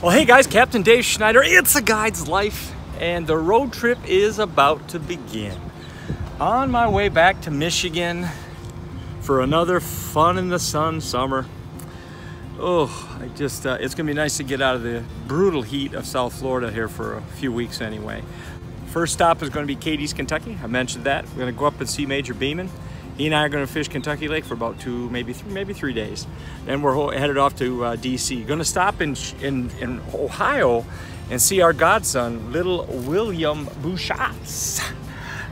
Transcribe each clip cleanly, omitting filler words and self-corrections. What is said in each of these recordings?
Well, hey guys, Captain Dave Schneider. It's a guide's life, and the road trip is about to begin. On my way back to Michigan for another fun in the sun summer. Oh, it's gonna be nice to get out of the brutal heat of South Florida here for a few weeks anyway. First stop is gonna be Cadiz, Kentucky. I mentioned that. We're gonna go up and see Major Beeman. He and I are going to fish Kentucky Lake for about maybe 3 days. Then we're headed off to DC. Going to stop in Ohio and see our godson, little William Bouchatz.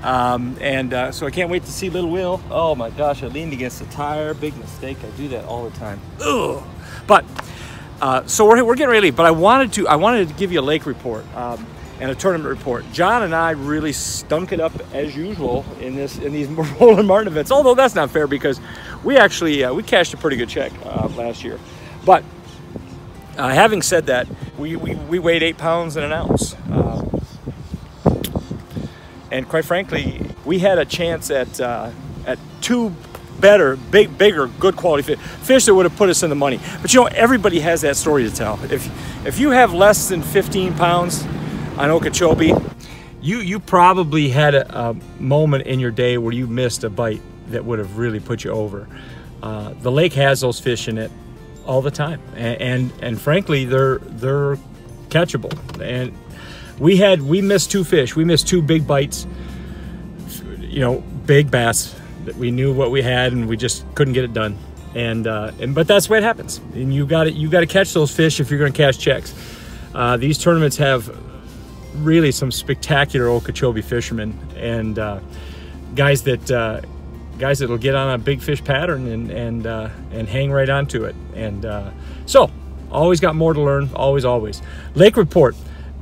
So I can't wait to see little Will. Oh my gosh, I leaned against a tire. Big mistake. I do that all the time. Ugh. But so we're getting ready. But I wanted to give you a lake report. And a tournament report. John and I really stunk it up as usual in these Roland Martin events. Although that's not fair because we actually we cashed a pretty good check last year. But having said that, we weighed 8 pounds and an ounce, and quite frankly, we had a chance at two better, bigger, good quality fish that would have put us in the money. But you know, everybody has that story to tell. If you have less than 15 pounds on Okeechobee, you probably had a moment in your day where you missed a bite that would have really put you over. The lake has those fish in it all the time, and frankly, they're catchable. And we missed 2 fish. We missed 2 big bites. You know, big bass that we knew what we had, and we just couldn't get it done. But that's the way it happens. And you got to catch those fish if you're going to cash checks. These tournaments have really some spectacular Okeechobee fishermen and guys that'll get on a big fish pattern and hang right onto it. And so always got more to learn, always. Lake report: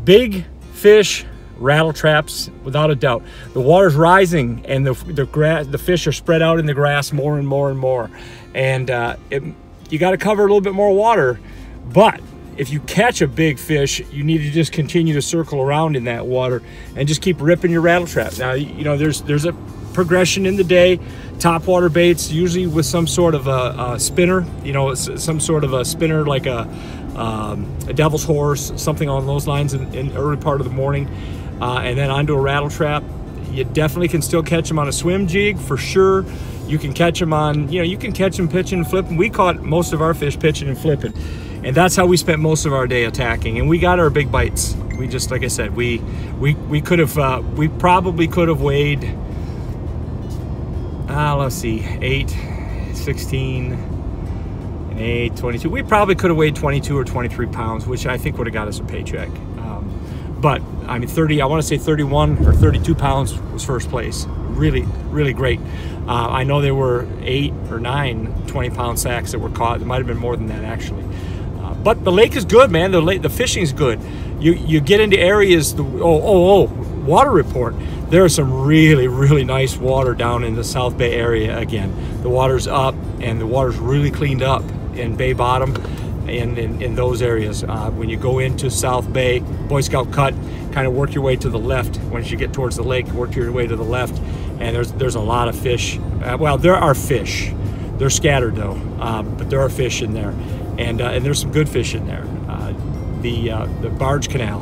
big fish, rattle traps, without a doubt. The water's rising, and the fish are spread out in the grass more and more. And you got to cover a little bit more water, but if you catch a big fish, you need to just continue to circle around in that water and just keep ripping your rattle trap. Now, you know, there's a progression in the day. Top water baits, usually with some sort of a spinner, you know, some sort of a spinner like a devil's horse, something along those lines in early part of the morning, and then onto a rattle trap. You definitely can still catch them on a swim jig for sure. You can catch them on, you can catch them pitching and flipping. We caught most of our fish pitching and flipping. And that's how we spent most of our day attacking. And we got our big bites. We just, like I said, we probably could have weighed, let's see, 8, 16, and 8, 22. We probably could have weighed 22 or 23 pounds, which I think would have got us a paycheck. But I mean, I want to say 31 or 32 pounds was first place. Really, really great. I know there were 8 or 9 20-pound sacks that were caught. There might have been more than that, actually. But the lake is good, man. The fishing's good. You get into areas. Water report. There is some really, really nice water down in the South Bay area again. The water's up, and the water's really cleaned up in Bay Bottom and in those areas. When you go into South Bay, Boy Scout Cut, kind of work your way to the left. Once you get towards the lake, work your way to the left, and there's a lot of fish. Well, there are fish. They're scattered though, but there are fish in there. And there's some good fish in there. The barge canal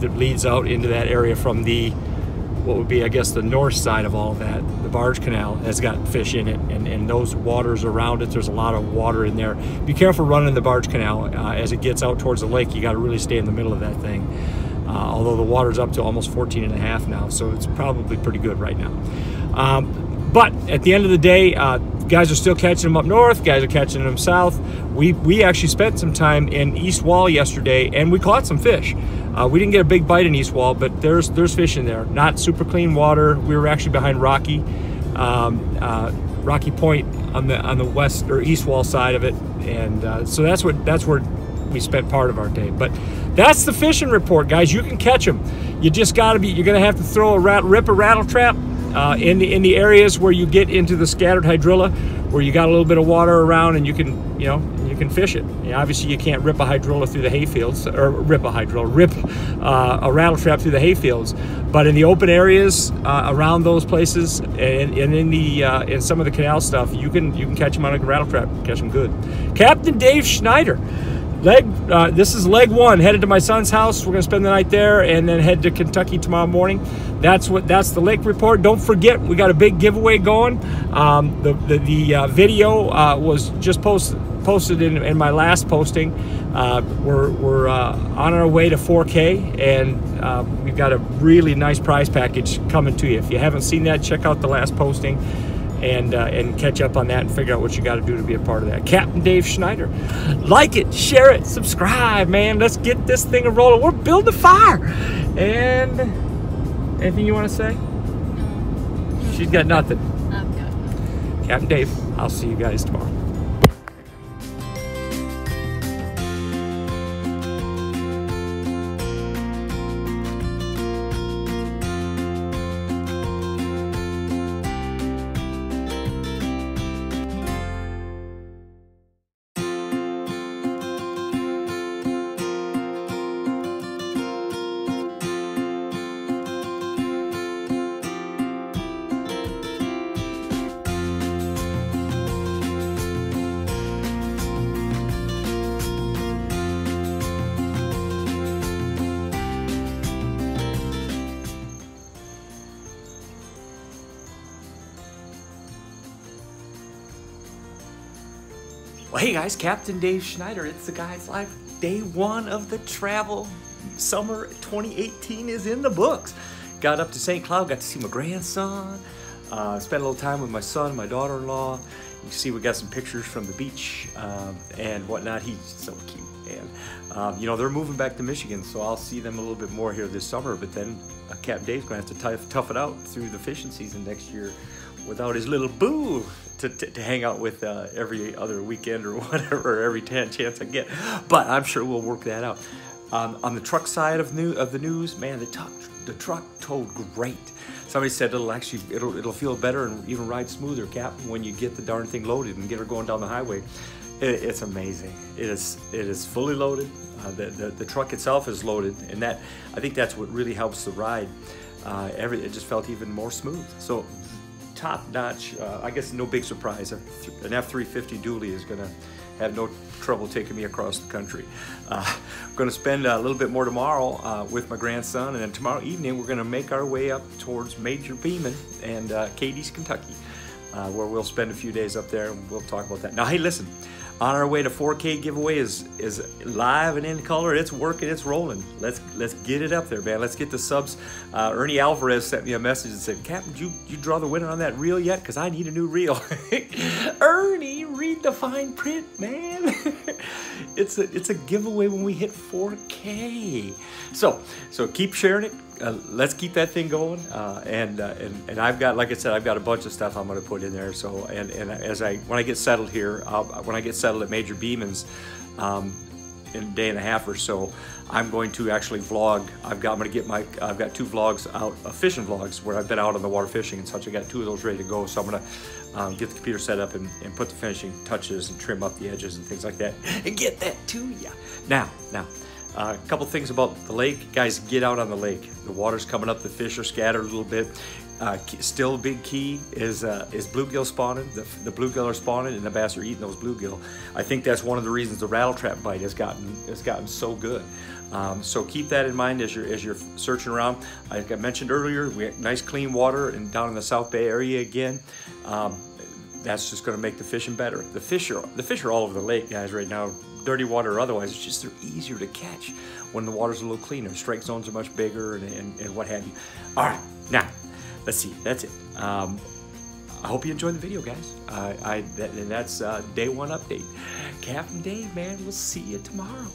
that leads out into that area from what would be, I guess, the north side of all of that. The barge canal has got fish in it, and those waters around it, there's a lot of water in there. Be careful running the barge canal. As it gets out towards the lake, you got to really stay in the middle of that thing. Although the water's up to almost 14 and a half now, so it's probably pretty good right now. But at the end of the day, guys are still catching them up north, guys are catching them south. We actually spent some time in East Wall yesterday, and we caught some fish. We didn't get a big bite in East Wall, but there's fish in there. Not super clean water. We were actually behind Rocky Point on the west or East Wall side of it, and so that's where we spent part of our day. But that's the fishing report, guys. You can catch them. You just you're gonna have to rip a rattle trap in the areas where you get into the scattered hydrilla, where you got a little bit of water around, and you can fish it. Obviously, you can't rip a hydrilla through the hayfields, or rip a rattle trap through the hayfields. But in the open areas around those places, and in some of the canal stuff, you can catch them on a rattle trap, catch them good. Captain Dave Schneider. This is leg one, headed to my son's house. We're gonna spend the night there and then head to Kentucky tomorrow morning. That's the lake report. Don't forget, we got a big giveaway going. The video was just posted in my last posting. We're on our way to 4K, and we've got a really nice prize package coming to you. If you haven't seen that, check out the last posting and catch up on that and figure out what you got to do to be a part of that. Captain Dave Schneider. Like it, share it, subscribe, man. Let's get this thing rolling. We're building a fire. And anything you want to say? No. She's got nothing. I've got nothing. Captain Dave, I'll see you guys tomorrow. Well, hey guys, Captain Dave Schneider. It's the Guy's Life. Day one of the travel. Summer 2018 is in the books. Got up to St. Cloud, got to see my grandson, spent a little time with my son, my daughter-in-law. You can see we got some pictures from the beach and whatnot. He's so cute. And you know, they're moving back to Michigan, so I'll see them a little bit more here this summer, but then Captain Dave's gonna have to tough it out through the fishing season next year without his little boo to hang out with every other weekend or whatever, every chance I get. But I'm sure we'll work that out. On the truck side of the news, man, the truck towed great. Somebody said it'll feel better and even ride smoother, Captain, when you get the darn thing loaded and get her going down the highway. It's amazing. It is fully loaded. The truck itself is loaded, and I think that's what really helps the ride. It just felt even more smooth. So top notch. I guess no big surprise. An F-350 dually is gonna have no trouble taking me across the country. I'm gonna spend a little bit more tomorrow with my grandson, and then tomorrow evening we're gonna make our way up towards Major Beeman and Katie's, Kentucky, where we'll spend a few days up there, and we'll talk about that. Now, hey, listen. On our way to 4K giveaway is live and in color. It's working, it's rolling. Let's get it up there, man. Let's get the subs. Ernie Alvarez sent me a message and said, Captain, you draw the winner on that reel yet? Because I need a new reel. Ernie, read the fine print, man. It's a giveaway when we hit 4K. So keep sharing it. Let's keep that thing going. And I've got, like I said, I've got a bunch of stuff I'm going to put in there. So when I get settled here, when I get settled at Major Beeman's in a day and a half or so, I'm going to actually vlog. I've got two vlogs out, fishing vlogs, where I've been out on the water fishing and such. I got 2 of those ready to go. So I'm gonna get the computer set up and put the finishing touches and trim up the edges and things like that and get that to you. Now. A couple things about the lake. Guys, get out on the lake. The water's coming up, the fish are scattered a little bit. Still a big key is bluegill spawning. The bluegill are spawning and the bass are eating those bluegill. I think that's one of the reasons the rattle trap bite has gotten so good. So keep that in mind as you're searching around. Like I mentioned earlier, we have nice clean water and down in the South Bay area again. That's just going to make the fishing better. The fish are all over the lake, guys, right now. Dirty water or otherwise, it's just they're easier to catch when the water's a little cleaner. Strike zones are much bigger and what have you. All right, now let's see. That's it. I hope you enjoyed the video, guys. And that's day one update. Captain Dave, man. We'll see you tomorrow.